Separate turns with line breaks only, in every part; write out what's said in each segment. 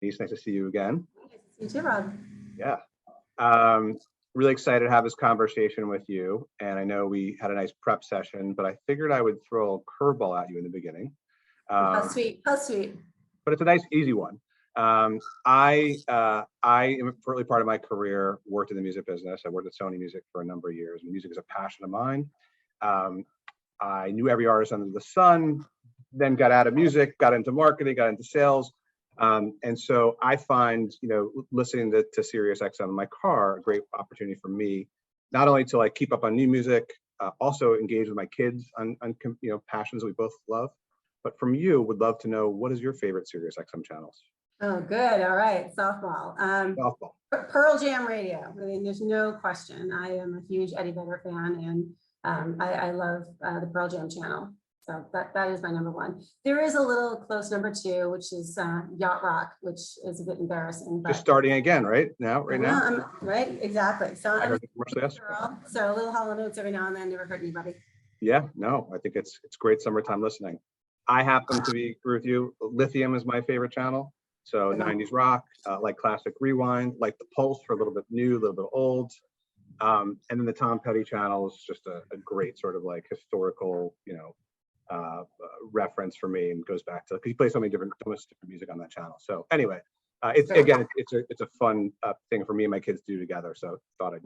Denise, nice to see you again.
Nice to see you too, Rob.
Yeah. Really excited to have this conversation with you. And I know we had a nice prep session, but I figured I would throw a curveball at you in the beginning.
How sweet. How sweet.
But it's a nice, easy one. I am early part of my career worked in the music business. I worked at Sony Music for a number of years. Music is a passion of mine. I knew every artist under the sun, then got out of music, got into marketing, got into sales. And so I find, listening to SiriusXM in my car, a great opportunity for me, not only to like keep up on new music, also engage with my kids on passions that we both love. But from you, would love to know, what is your favorite SiriusXM channels?
Oh, good. All right. Softball.
Softball.
Pearl Jam Radio. I mean, there's no question. I am a huge Eddie Vedder fan, and I love the Pearl Jam channel. So that is my number one. There is a little close number two, which is Yacht Rock, which is a bit embarrassing. But,
just starting again, right now.
Right, exactly. So
I heard the commercial, yes.
So a little Hall & Oates every now and then never hurt anybody.
Yeah, no, I think it's great summertime listening. I happen to agree with you. Lithium is my favorite channel. So 90s rock, like classic rewind, like the Pulse for a little bit new, a little bit old. And then the Tom Petty channel is just a great sort of like historical, reference for me, and goes back to, because he plays so much different music on that channel. So anyway, it's a fun thing for me and my kids to do together. So thought I'd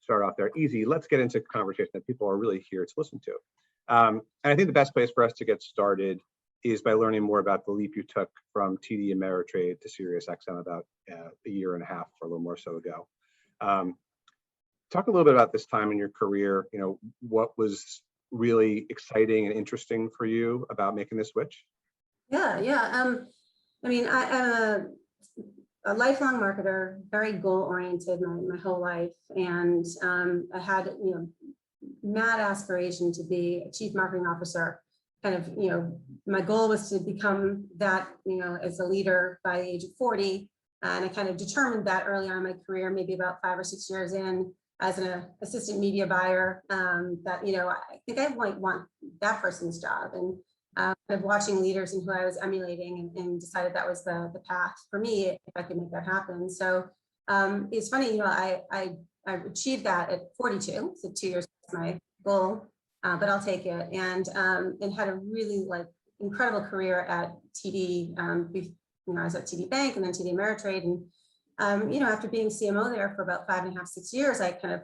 start off there easy. Let's get into conversation that people are really here to listen to. And I think the best place for us to get started is by learning more about the leap you took from TD Ameritrade to SiriusXM about a year and a half or a little more so ago. Talk a little bit about this time in your career. What was really exciting and interesting for you about making this switch?
Yeah. I mean, I'm a lifelong marketer, very goal-oriented my whole life, and I had mad aspiration to be a chief marketing officer. Kind of, my goal was to become that, as a leader by the age of 40. And I kind of determined that early on in my career, maybe about 5 or 6 years in, as an assistant media buyer, that, I think I might want that person's job. And kind of watching leaders and who I was emulating, and decided that was the path for me if I could make that happen. So it's funny, I achieved that at 42, so 2 years was my goal. But I'll take it, and had a really incredible career at TD. I was at TD Bank and then TD Ameritrade, and after being CMO there for about 5.5, 6 years, I kind of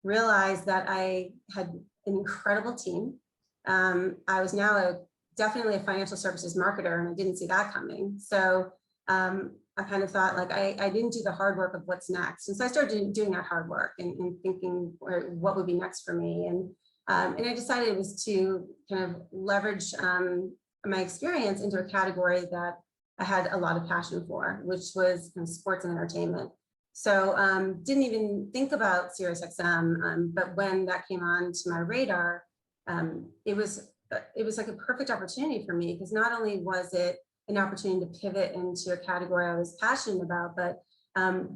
realized that I had an incredible team. I was now definitely a financial services marketer, and I didn't see that coming. So I kind of thought I didn't do the hard work of what's next, and so I started doing that hard work and thinking what would be next for me. And I decided it was to kind of leverage my experience into a category that I had a lot of passion for, which was kind of sports and entertainment. So didn't even think about SiriusXM, but when that came on to my radar, it was like a perfect opportunity for me, because not only was it an opportunity to pivot into a category I was passionate about, but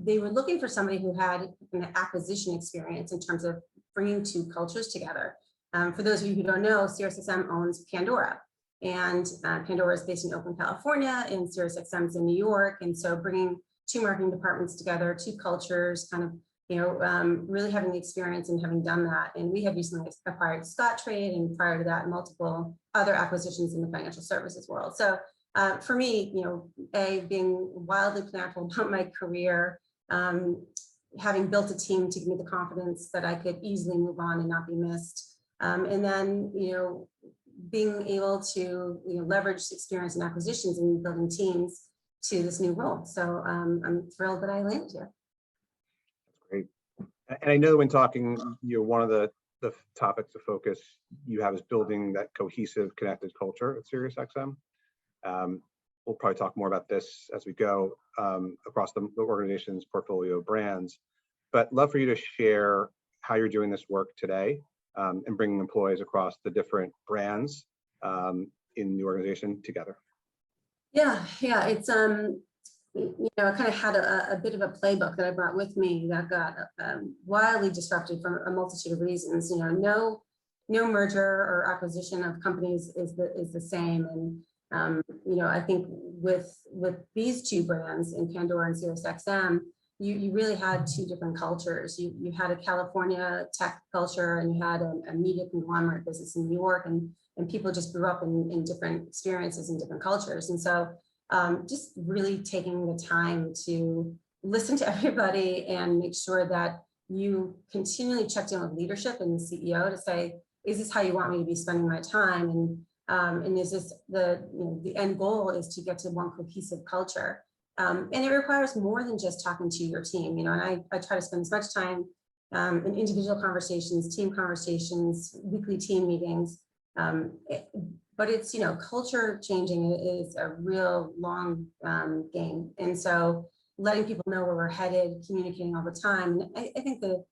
they were looking for somebody who had an acquisition experience in terms of bringing two cultures together. For those of you who don't know, SiriusXM owns Pandora, and Pandora is based in Oakland, California, and SiriusXM is in New York. And so bringing two marketing departments together, two cultures, kind of, really having the experience and having done that. And we had recently acquired Scottrade, and prior to that, multiple other acquisitions in the financial services world. So for me, being wildly planful about my career, having built a team to give me the confidence that I could easily move on and not be missed. And then, being able to leverage experience and acquisitions and building teams to this new role. So I'm thrilled that I landed here.
That's great. And I know when talking, one of the topics of focus you have is building that cohesive, connected culture at SiriusXM. We'll probably talk more about this as we go across the organization's portfolio of brands, but love for you to share how you're doing this work today. And bringing employees across the different brands in the organization together. Yeah.
It's I kind of had a bit of a playbook that I brought with me that got wildly disrupted for a multitude of reasons. No merger or acquisition of companies is the same, and I think with these two brands in Pandora and SiriusXM, you really had two different cultures. You had a California tech culture, and you had a media conglomerate business in New York, and people just grew up in different experiences and different cultures. And so just really taking the time to listen to everybody and make sure that you continually checked in with leadership and the CEO to say, is this how you want me to be spending my time? And is this the end goal is to get to one cohesive culture. And it requires more than just talking to your team, and I try to spend as much time in individual conversations, team conversations, weekly team meetings. But it's, culture changing is a real long game. And so letting people know where we're headed, communicating all the time. And I think with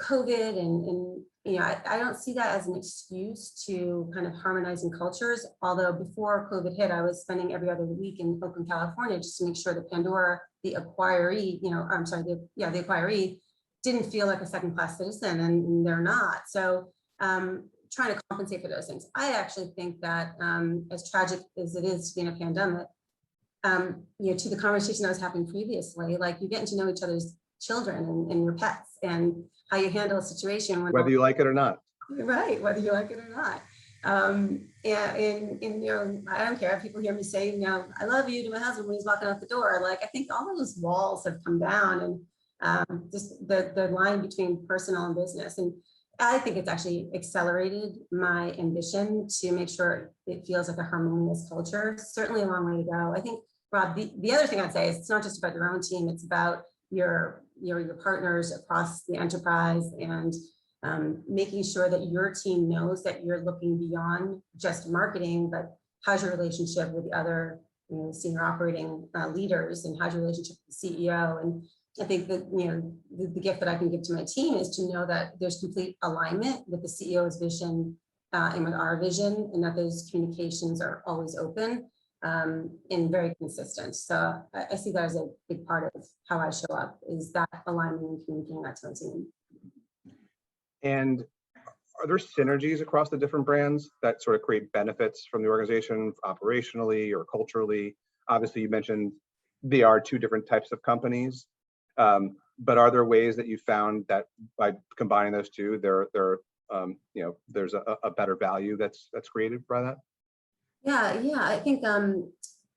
COVID and I don't see that as an excuse to kind of harmonizing cultures. Although before COVID hit, I was spending every other week in Oakland, California, just to make sure that Pandora, the acquiree, the acquiree didn't feel like a second-class citizen, and they're not. So trying to compensate for those things. I actually think that as tragic as it is to be in a pandemic, to the conversation I was having previously, like you're getting to know each other's children and your pets and how you handle a situation.
Whether you like it or not.
Right, whether you like it or not. And I don't care if people hear me say, I love you to my husband when he's walking out the door. Like, I think all of those walls have come down, and just the line between personal and business. And I think it's actually accelerated my ambition to make sure it feels like a harmonious culture. Certainly a long way to go. I think, Rob, the other thing I'd say is it's not just about your own team, it's about your partners across the enterprise, and making sure that your team knows that you're looking beyond just marketing, but how's your relationship with the other senior operating leaders, and how's your relationship with the CEO. And I think that the gift that I can give to my team is to know that there's complete alignment with the CEO's vision and with our vision, and that those communications are always open and very consistent. So I see that as a big part of how I show up, is that alignment and communicating that to my team.
And are there synergies across the different brands that sort of create benefits from the organization operationally or culturally? Obviously, you mentioned they are two different types of companies, but are there ways that you found that by combining those two, there's a better value that's created by that? Yeah.
I think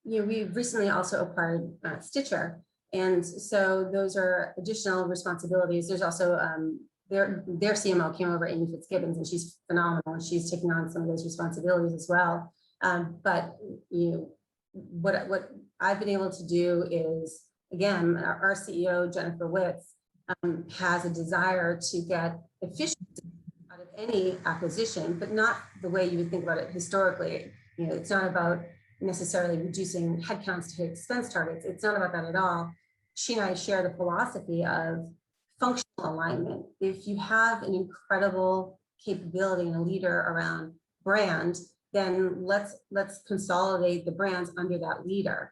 we've recently also acquired Stitcher, and so those are additional responsibilities. There's also their CMO came over, Amy Fitzgibbons, and she's phenomenal, and she's taking on some of those responsibilities as well. But what I've been able to do is, again, our CEO Jennifer Witz has a desire to get efficiency out of any acquisition, but not the way you would think about it historically. It's not about necessarily reducing headcounts to hit expense targets. It's not about that at all. She and I share the philosophy of functional alignment. If you have an incredible capability and a leader around brand, then let's consolidate the brands under that leader.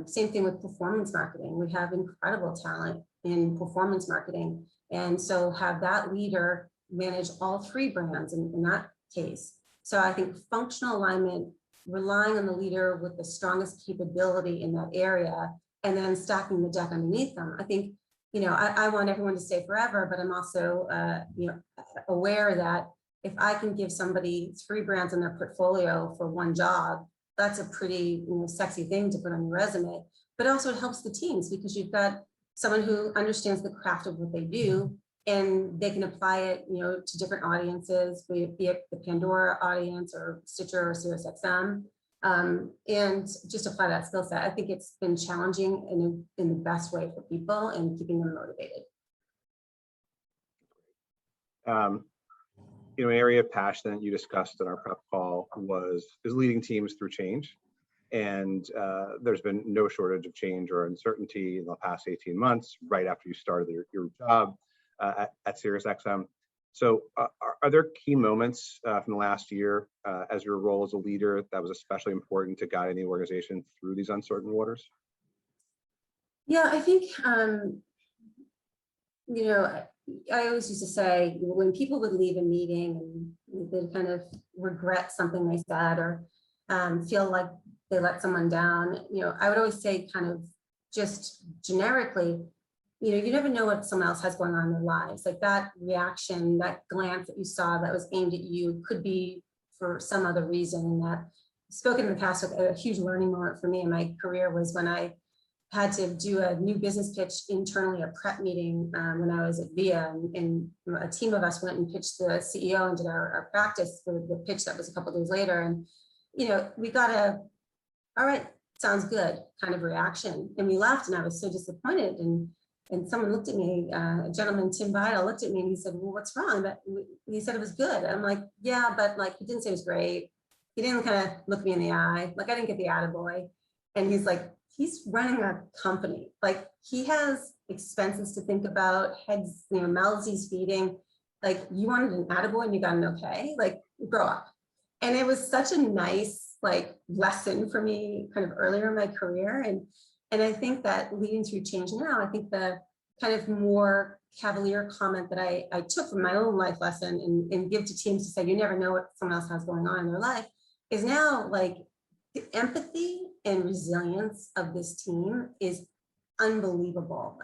Same thing with performance marketing. We have incredible talent in performance marketing, and so have that leader manage all three brands in that case. So I think functional alignment, relying on the leader with the strongest capability in that area, and then stacking the deck underneath them. I think, I want everyone to stay forever, but I'm also, aware that if I can give somebody three brands in their portfolio for one job, that's a pretty sexy thing to put on your resume. But also it helps the teams, because you've got someone who understands the craft of what they do, and they can apply it, to different audiences, be it the Pandora audience or Stitcher or SiriusXM, and just apply that skill set. I think it's been challenging in the best way for people and keeping them motivated.
An area of passion that you discussed in our prep call is leading teams through change. And there's been no shortage of change or uncertainty in the past 18 months, right after you started your job at SiriusXM. So are there key moments from the last year as your role as a leader that was especially important to guiding the organization through these uncertain waters?
Yeah, I think, I always used to say, when people would leave a meeting and they'd kind of regret something they said, or feel like they let someone down, I would always say kind of just generically, you never know what someone else has going on in their lives. Like that reaction, that glance that you saw that was aimed at you could be for some other reason. And that spoken in the past, a huge learning moment for me in my career was when I had to do a new business pitch internally, a prep meeting when I was at VIA, and a team of us went and pitched the CEO and did our practice for the pitch that was a couple of days later. And, we got all right, sounds good kind of reaction. And we left and I was so disappointed. And someone looked at me, a gentleman, Tim Vidal, looked at me and he said, well, what's wrong? But he said it was good. I'm like, yeah, but like, he didn't say it was great. He didn't kind of look me in the eye. Like I didn't get the attaboy. And he's like, he's running a company. Like he has expenses to think about, heads, mouths he's feeding. Like you wanted an attaboy and you got an okay, like grow up. And it was such a nice like lesson for me kind of earlier in my career. And I think that leading through change now, I think the kind of more cavalier comment that I took from my own life lesson and give to teams to say, you never know what someone else has going on in their life, is now like the empathy and resilience of this team is unbelievable.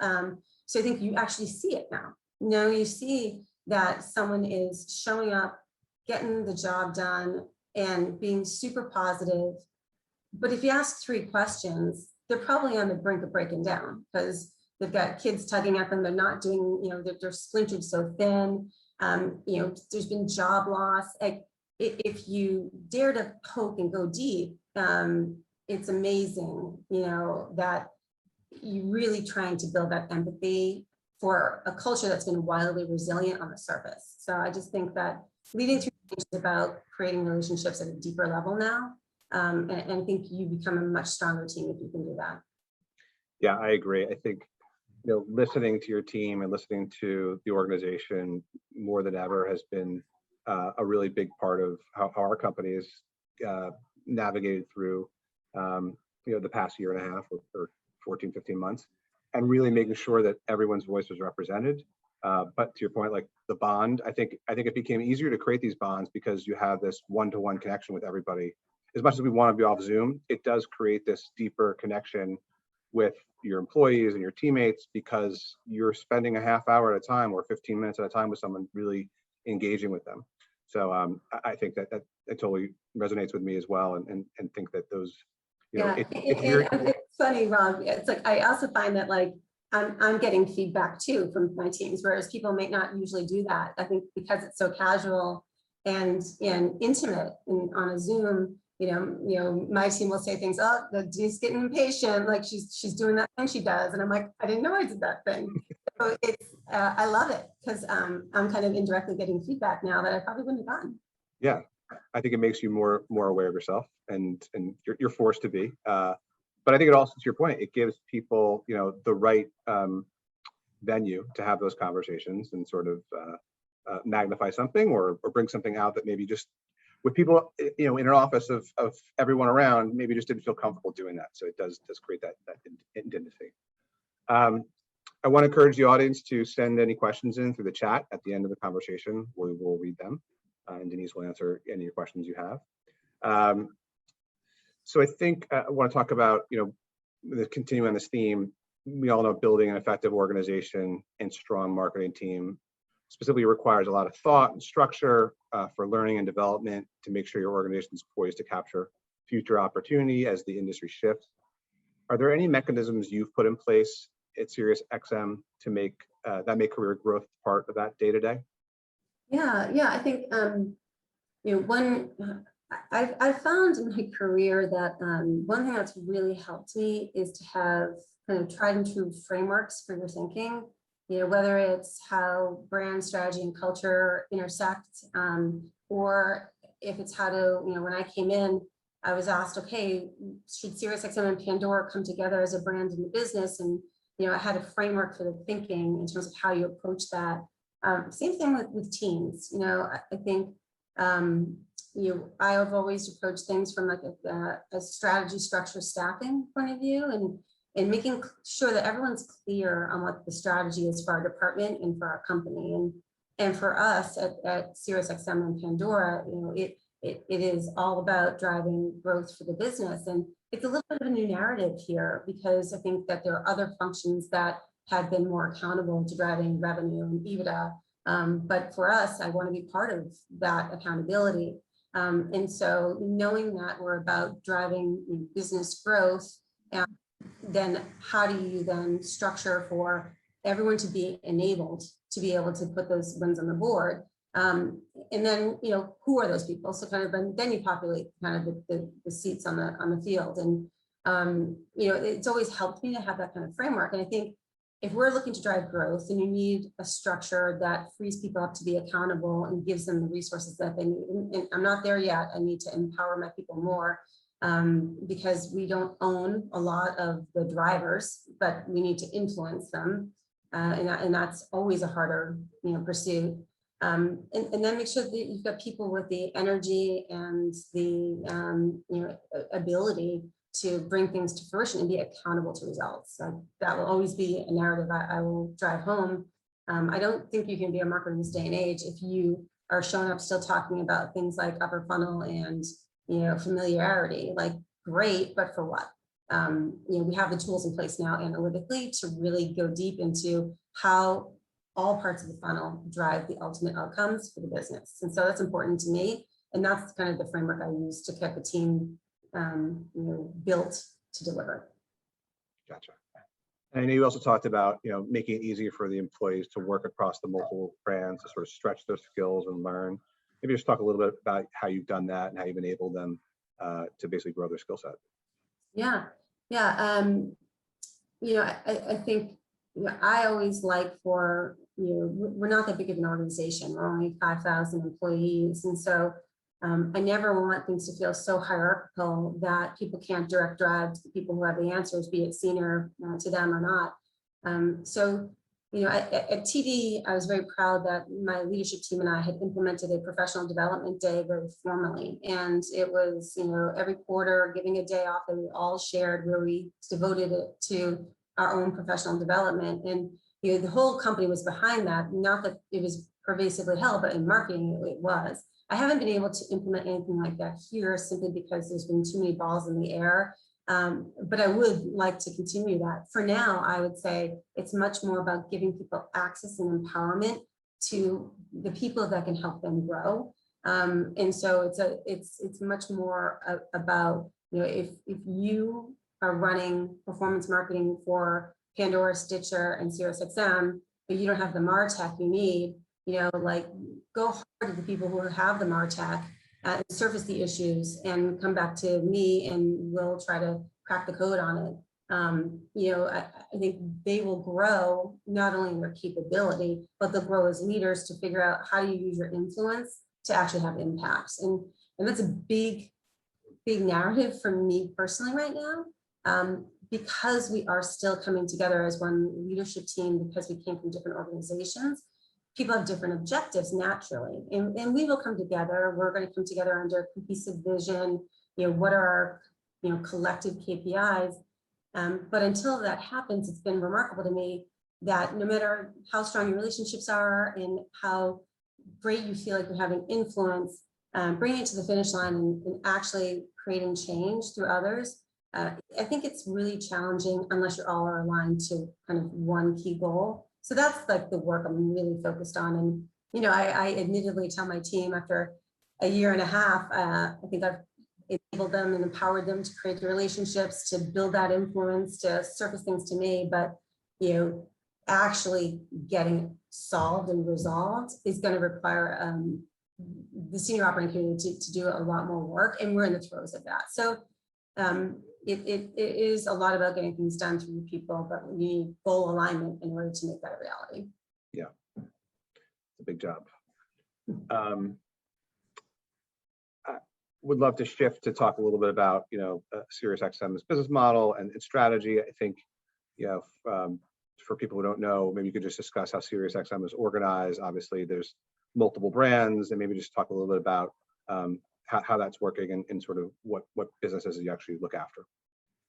So I think you actually see it now. You see that someone is showing up, getting the job done and being super positive. But if you ask 3 questions, they're probably on the brink of breaking down because they've got kids tugging at them. They're not doing, they're splintered so thin. There's been job loss. Like if you dare to poke and go deep, it's amazing, that you're really trying to build that empathy for a culture that's been wildly resilient on the surface. So I just think that leading through change is about creating relationships at a deeper level now. And I think you become a much stronger team if you can do that.
Yeah, I agree. I think, listening to your team and listening to the organization more than ever has been a really big part of how our company has navigated through, the past year and a half or 14, 15 months, and really making sure that everyone's voice was represented. But to your point, like the bond, I think it became easier to create these bonds because you have this one-to-one connection with everybody. As much as we want to be off Zoom, it does create this deeper connection with your employees and your teammates because you're spending a half hour at a time or 15 minutes at a time with someone really engaging with them. So I think that totally resonates with me as well, and think that those,
it's funny, Rob. It's like I also find that like I'm getting feedback too from my teams, whereas people might not usually do that. I think because it's so casual and intimate and on a Zoom. My team will say things, oh, the Denise getting impatient, like she's doing that thing she does. And I'm like, I didn't know I did that thing. So it's, I love it because I'm kind of indirectly getting feedback now that I probably wouldn't have gotten.
Yeah, I think it makes you more aware of yourself and you're forced to be. But I think it also, to your point, it gives people, the right venue to have those conversations and sort of magnify something or bring something out that maybe just with people, in an office of everyone around, maybe just didn't feel comfortable doing that. So it does create that intimacy. I want to encourage the audience to send any questions in through the chat at the end of the conversation. We will read them, and Denise will answer any of your questions you have. So I think I want to talk about, continuing on this theme. We all know building an effective organization and strong marketing team specifically requires a lot of thought and structure for learning and development to make sure your organization is poised to capture future opportunity as the industry shifts. Are there any mechanisms you've put in place at SiriusXM to make career growth part of that day to day?
Yeah, I think I've found in my career that one thing that's really helped me is to have kind of tried and true frameworks for your thinking. Whether it's how brand strategy and culture intersect, or if it's how to, when I came in, I was asked, okay, should SiriusXM and Pandora come together as a brand in the business? And, I had a framework for the thinking in terms of how you approach that. Same thing with teams. I think, I have always approached things from like a strategy, structure, staffing point of view, and making sure that everyone's clear on what the strategy is for our department and for our company. And for us at SiriusXM and Pandora, it it is all about driving growth for the business. And it's a little bit of a new narrative here, because I think that there are other functions that had been more accountable to driving revenue and EBITDA. But for us, I want to be part of that accountability. And so knowing that we're about driving business growth, and then how do you then structure for everyone to be enabled to be able to put those wins on the board? And then, who are those people? So kind of then you populate kind of the seats on the field. And, it's always helped me to have that kind of framework. And I think if we're looking to drive growth, then you need a structure that frees people up to be accountable and gives them the resources that they need. And I'm not there yet. I need to empower my people more, because we don't own a lot of the drivers, but we need to influence them. And that's always a harder, pursuit. And then make sure that you've got people with the energy and the ability to bring things to fruition and be accountable to results. So that will always be a narrative I will drive home. I don't think you can be a marketer in this day and age if you are showing up still talking about things like upper funnel and familiarity. Like, great, but for what? We have the tools in place now analytically to really go deep into how all parts of the funnel drive the ultimate outcomes for the business. And so that's important to me. And that's kind of the framework I use to get the team built to deliver.
Gotcha. And I know you also talked about, making it easier for the employees to work across the multiple brands, to sort of stretch their skills and learn. Maybe just talk a little bit about how you've done that and how you've enabled them to basically grow their skill set.
Yeah. I think I always like for, we're not that big of an organization. We're only 5,000 employees. And so I never want things to feel so hierarchical that people can't direct drive to the people who have the answers, be it senior to them or not. At TD, I was very proud that my leadership team and I had implemented a professional development day very formally. And it was, every quarter giving a day off that we all shared, where we devoted it to our own professional development. And, the whole company was behind that. Not that it was pervasively held, but in marketing, it was. I haven't been able to implement anything like that here simply because there's been too many balls in the air. But I would like to continue that. For now, I would say it's much more about giving people access and empowerment to the people that can help them grow. And so it's much more about, if you are running performance marketing for Pandora, Stitcher, and SiriusXM, but you don't have the MarTech you need, go hard at the people who have the MarTech and surface the issues and come back to me and we'll try to crack the code on it. I think they will grow not only in their capability, but they'll grow as leaders to figure out how do you use your influence to actually have impacts. And that's a big narrative for me personally right now, because we are still coming together as one leadership team, because we came from different organizations. People have different objectives naturally, and we will come together. We're going to come together under a cohesive vision. What are our, collective KPIs? But until that happens, it's been remarkable to me that no matter how strong your relationships are and how great you feel like you're having influence, bringing it to the finish line and actually creating change through others, I think it's really challenging unless you all are aligned to kind of one key goal. So that's like the work I'm really focused on. And, I admittedly tell my team after a year and a half, I think I've enabled them and empowered them to create the relationships, to build that influence, to surface things to me. But, actually getting it solved and resolved is going to require the senior operating community to do a lot more work. And we're in the throes of that. So it is a lot about getting things done through people, but we need goal alignment in order to make that a reality.
Yeah, it's a big job. I would love to shift to talk a little bit about, SiriusXM's business model and its strategy. I think, for people who don't know, maybe you could just discuss how SiriusXM is organized. Obviously, there's multiple brands, and maybe just talk a little bit about how that's working and sort of what businesses you actually look after.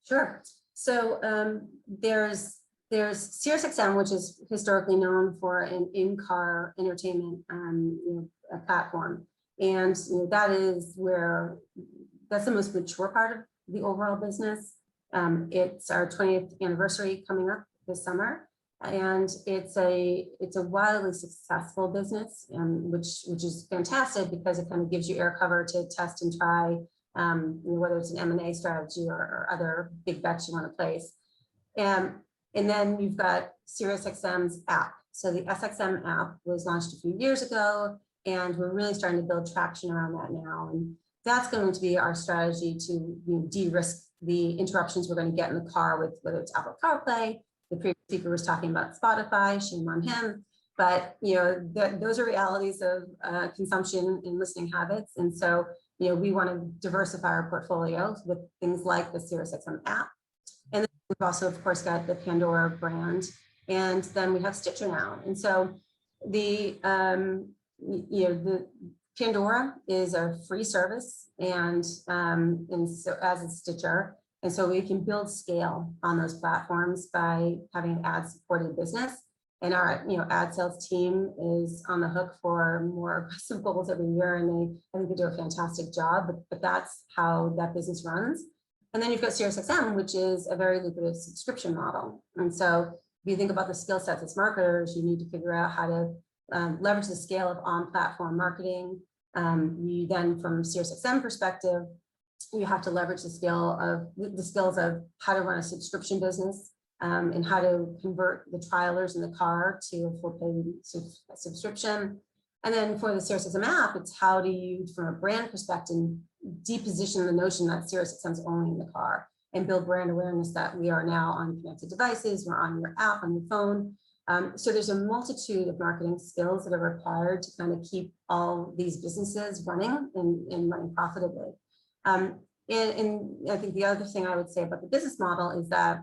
Sure. So there's SiriusXM, which is historically known for an in-car entertainment platform. And that's the most mature part of the overall business. It's our 20th anniversary coming up this summer, and it's a wildly successful business, which is fantastic because it kind of gives you air cover to test and try, whether it's an M&A strategy or other big bets you want to place. And then you've got SiriusXM's app. So the SXM app was launched a few years ago, and we're really starting to build traction around that now. And that's going to be our strategy to de-risk the interruptions we're going to get in the car with, whether it's Apple CarPlay. The previous speaker was talking about Spotify, shame on him. But those are realities of consumption and listening habits. And so we want to diversify our portfolio with things like the SiriusXM app. And then we've also, of course, got the Pandora brand. And then we have Stitcher now. And so the Pandora is a free service, and so as is Stitcher. And so we can build scale on those platforms by having an ad-supported business. And our ad sales team is on the hook for more aggressive goals every year, and I think they do a fantastic job. But that's how that business runs. And then you've got SiriusXM, which is a very lucrative subscription model. And so if you think about the skill sets as marketers, you need to figure out how to leverage the scale of on-platform marketing. You then, from SiriusXM perspective, you have to leverage the skills of how to run a subscription business, and how to convert the trialers in the car to a full-pay subscription. And then for the SiriusXM app, it's how do you, from a brand perspective, deposition the notion that SiriusXM is only in the car, and build brand awareness that we are now on connected devices, we're on your app, on your phone. So there's a multitude of marketing skills that are required to kind of keep all these businesses running and running profitably. And I think the other thing I would say about the business model is that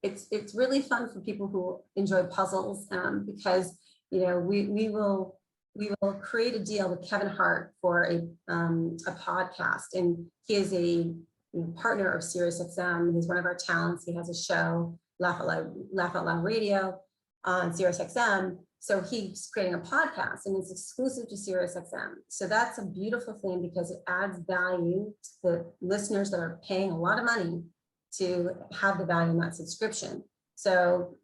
it's really fun for people who enjoy puzzles, because we will create a deal with Kevin Hart for a podcast, and he is a partner of SiriusXM. He's one of our talents. He has a show, Laugh Out Loud Radio, on SiriusXM. So he's creating a podcast, and it's exclusive to SiriusXM. So that's a beautiful thing because it adds value to the listeners that are paying a lot of money to have the value in that subscription. So,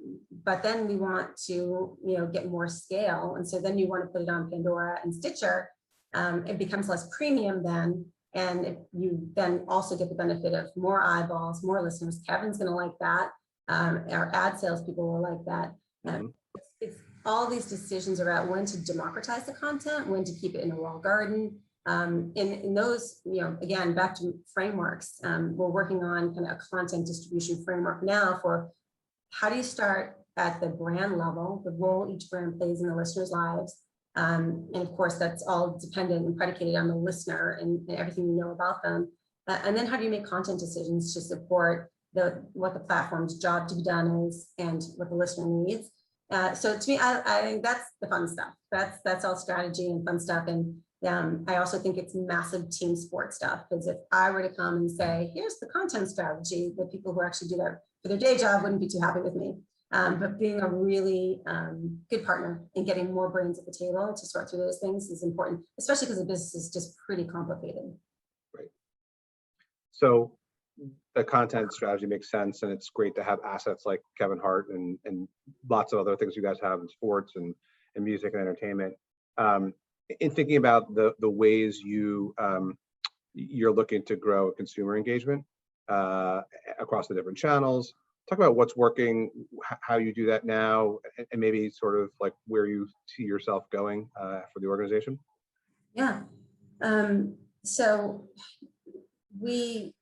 but then we want to, get more scale. And so then you want to put it on Pandora and Stitcher. It becomes less premium then. And you then also get the benefit of more eyeballs, more listeners. Kevin's going to like that. Our ad sales people will like that. It's all these decisions about when to democratize the content, when to keep it in a walled garden. In those, again, back to frameworks, we're working on kind of a content distribution framework now for how do you start at the brand level, the role each brand plays in the listeners' lives. And of course, that's all dependent and predicated on the listener and everything you know about them. And then how do you make content decisions to support what the platform's job to be done is and what the listener needs. So to me, I think that's the fun stuff. That's all strategy and fun stuff. And I also think it's massive team sport stuff, because if I were to come and say, here's the content strategy, the people who actually do that for their day job wouldn't be too happy with me. But being a really good partner and getting more brains at the table to sort through those things is important, especially because the business is just pretty complicated.
Right. So the content strategy makes sense, and it's great to have assets like Kevin Hart and lots of other things you guys have in sports and music and entertainment. In thinking about the ways you're looking to grow consumer engagement across the different channels, talk about what's working, how you do that now, and maybe sort of like where you see yourself going for the organization.
Yeah. So we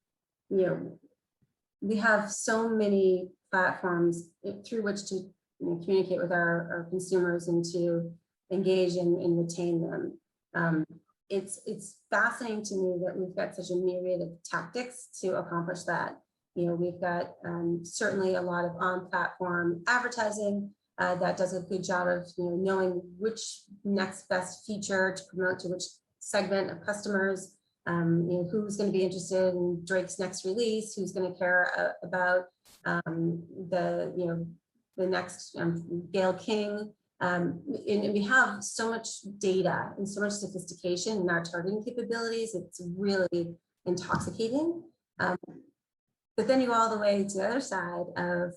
have so many platforms through which to communicate with our consumers and to engage and retain them. It's fascinating to me that we've got such a myriad of tactics to accomplish that. We've got certainly a lot of on-platform advertising that does a good job of knowing which next best feature to promote to which segment of customers. Who's going to be interested in Drake's next release, who's going to care about the next Gayle King And we have so much data and so much sophistication in our targeting capabilities. It's really intoxicating. But then you go all the way to the other side of,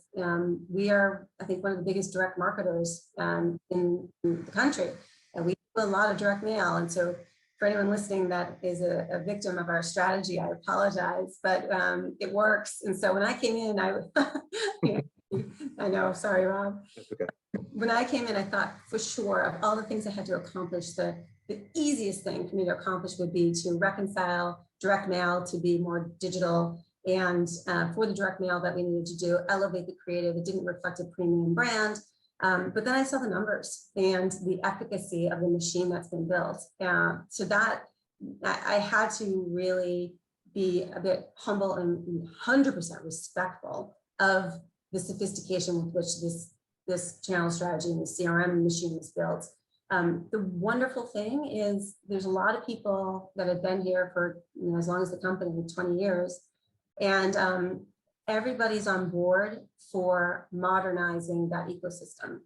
we are, I think, one of the biggest direct marketers in the country. And we do a lot of direct mail. And so for anyone listening that is a victim of our strategy, I apologize, but it works. And so when I came in, I know, sorry, Rob.
That's okay.
When I came in, I thought for sure of all the things I had to accomplish, the easiest thing for me to accomplish would be to reconcile direct mail to be more digital. And for the direct mail that we needed to do, elevate the creative. It didn't reflect a premium brand. But then I saw the numbers and the efficacy of the machine that's been built. So that I had to really be a bit humble and 100% respectful of the sophistication with which this channel strategy and the CRM machine was built. The wonderful thing is there's a lot of people that have been here for as long as the company, 20 years. And everybody's on board for modernizing that ecosystem.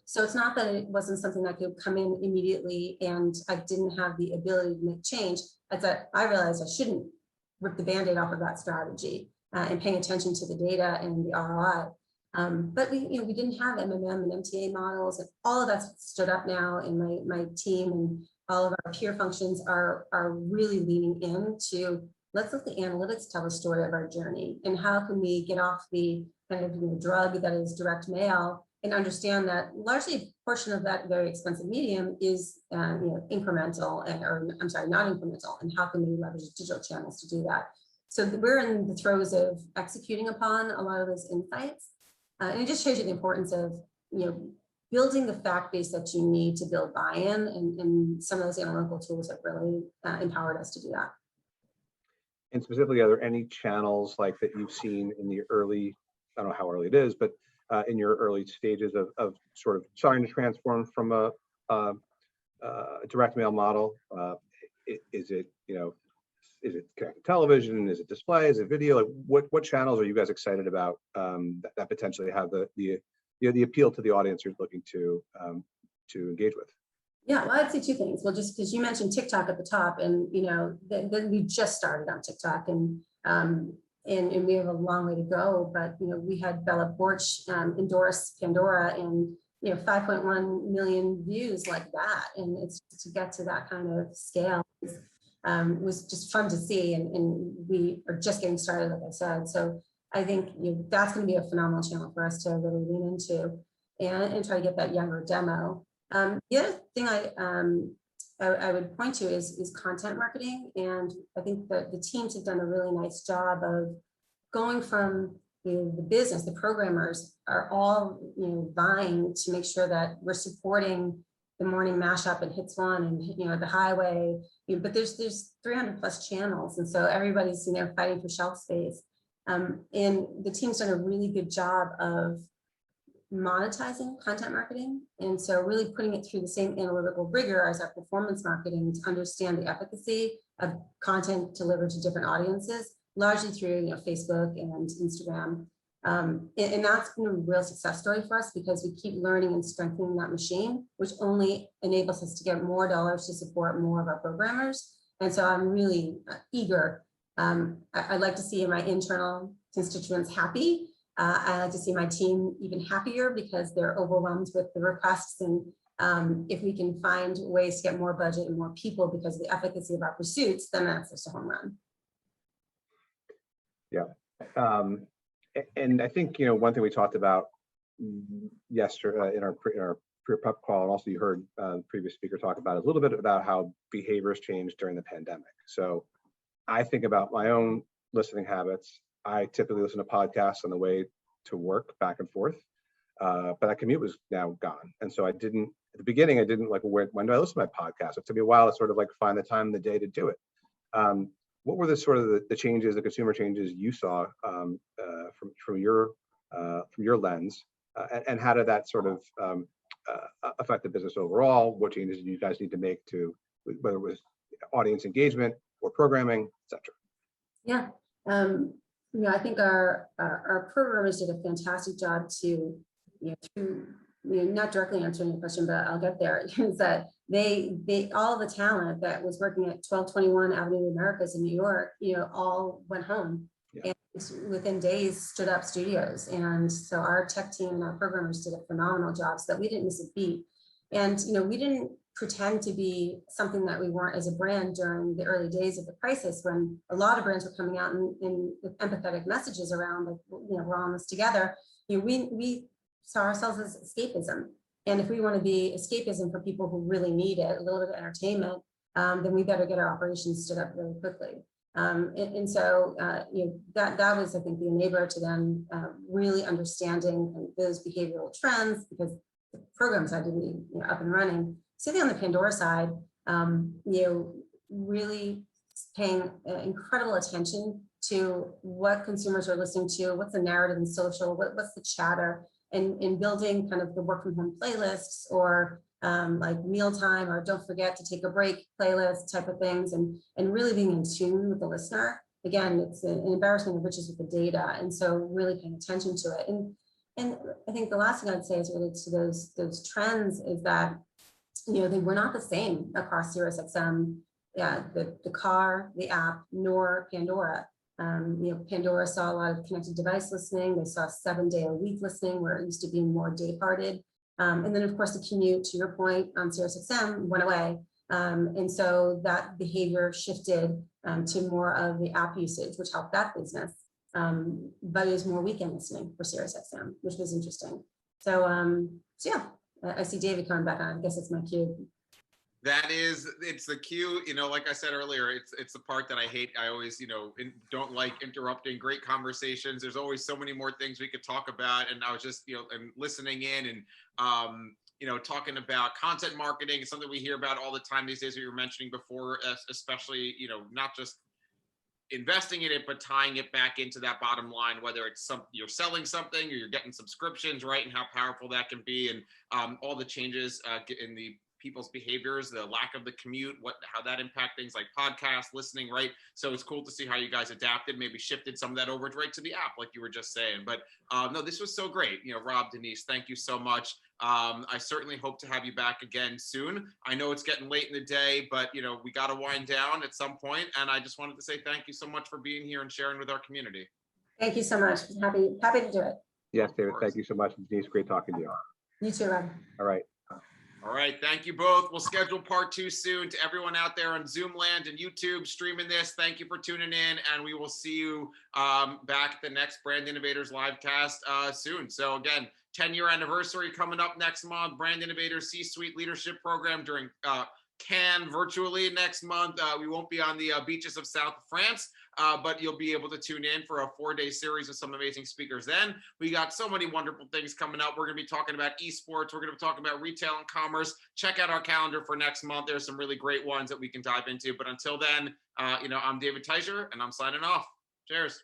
So it's not that it wasn't something that could come in immediately and I didn't have the ability to make change. I realized I shouldn't rip the Band-Aid off of that strategy and paying attention to the data and the ROI. But we didn't have MMM and MTA models, and all of that's stood up now, and my team and all of our peer functions are really leaning into, let's let the analytics tell the story of our journey, and how can we get off the kind of drug that is direct mail and understand that largely a portion of that very expensive medium is incremental, or I'm sorry, not incremental, and how can we leverage digital channels to do that? So we're in the throes of executing upon a lot of those insights. And it just shows you the importance of, building the fact base that you need to build buy-in, and some of those analytical tools have really empowered us to do that.
And specifically, are there any channels like that you've seen in the early, I don't know how early it is, but in your early stages of sort of starting to transform from a direct mail model? Is it connected television? Is it display? Is it video? Like what channels are you guys excited about that potentially have the appeal to the audience you're looking to engage with?
Yeah, well, I'd say two things. Well, just because you mentioned TikTok at the top, and then we just started on TikTok, and we have a long way to go. But we had Bella Porch endorse Pandora, and 5.1 million views like that, and it's to get to that kind of scale was just fun to see, and we are just getting started, like I said. So I think that's going to be a phenomenal channel for us to really lean into and try to get that younger demo. The other thing I would point to is content marketing, and I think that the teams have done a really nice job of going from the business. The programmers are all vying to make sure that we're supporting the morning mashup and Hits One and the highway, but there's 300 plus channels, and so everybody's fighting for shelf space. And the team's done a really good job of monetizing content marketing, and so really putting it through the same analytical rigor as our performance marketing to understand the efficacy of content delivered to different audiences, largely through Facebook and Instagram. And that's been a real success story for us, because we keep learning and strengthening that machine, which only enables us to get more dollars to support more of our programmers. And so I'm really eager. I'd like to see my internal constituents happy. I like to see my team even happier, because they're overwhelmed with the requests. And if we can find ways to get more budget and more people because of the efficacy of our pursuits, then that's just a home run.
Yeah. And I think, one thing we talked about yesterday in our pre-prep call, and also you heard the previous speaker talk about, is a little bit about how behaviors changed during the pandemic. So I think about my own listening habits. I typically listen to podcasts on the way to work back and forth, but that commute was now gone. And so at the beginning, I didn't when do I listen to my podcast? It took me a while to sort of find the time in the day to do it. What were the sort of the changes, the consumer changes you saw from your lens, and how did that sort of affect the business overall? What changes do you guys need to make to, whether it was audience engagement or programming, et cetera?
Yeah, I think our programmers did a fantastic job to not directly answering your question, but I'll get there, is that they all the talent that was working at 1221 Avenue of the Americas in New York, all went home.
Yeah.
And within days stood up studios. And so our tech team and our programmers did a phenomenal job so that we didn't miss a beat. And, we didn't pretend to be something that we weren't as a brand during the early days of the crisis, when a lot of brands were coming out with empathetic messages around, like, we're all in this together. We saw ourselves as escapism. And if we want to be escapism for people who really need it, a little bit of entertainment, then we better get our operations stood up really quickly. So that was, I think, the enabler to them really understanding those behavioral trends, because the programs had to be up and running. Sitting on the Pandora side, really paying incredible attention to what consumers are listening to, what's the narrative in social, what's the chatter, and in building kind of the work from home playlists, or like mealtime, or don't forget to take a break playlist type of things, and really being in tune with the listener. Again, it's an embarrassment of riches with the data, and so really paying attention to it. And I think the last thing I'd say as it relates to those trends is that they were not the same across SiriusXM, the car, the app, nor Pandora. Pandora saw a lot of connected device listening. They saw 7-day-a-week listening, where it used to be more day parted. And then, of course, the commute, to your point, on SiriusXM went away. And so that behavior shifted to more of the app usage, which helped that business. But it was more weekend listening for SiriusXM, which was interesting. So yeah, I see David coming back on. I guess it's my cue.
It's the cue, like I said earlier, it's the part that I hate. I always, don't like interrupting great conversations. There's always so many more things we could talk about. And I was just, and listening in and, talking about content marketing is something we hear about all the time these days, we were mentioning before, especially, not just investing in it, but tying it back into that bottom line, whether it's you're selling something or you're getting subscriptions, right? And how powerful that can be. And all the changes in the people's behaviors, the lack of the commute, how that impact things like podcast listening, right? So it's cool to see how you guys adapted, maybe shifted some of that over right to the app, like you were just saying. But no, this was so great. Rob, Denise, thank you so much. I certainly hope to have you back again soon. I know it's getting late in the day, but we got to wind down at some point. And I just wanted to say thank you so much for being here and sharing with our community.
Thank you so much. Happy to do it.
Yes, David, thank you so much. Denise, great talking to you.
You too, Rob.
All right.
All right, thank you both. We'll schedule part 2 soon. To everyone out there on Zoom land and YouTube streaming this, thank you for tuning in, and we will see you back at the next Brand Innovators live cast soon. So again, 10-year anniversary coming up next month. Brand Innovators C-Suite Leadership Program during Cannes virtually next month. We won't be on the beaches of South France, but you'll be able to tune in for a 4-day series with some amazing speakers. Then we got so many wonderful things coming up. We're going to be talking about esports. We're going to be talking about retail and commerce. Check out our calendar for next month. There's some really great ones that we can dive into. But until then, I'm David Teicher, and I'm signing off. Cheers.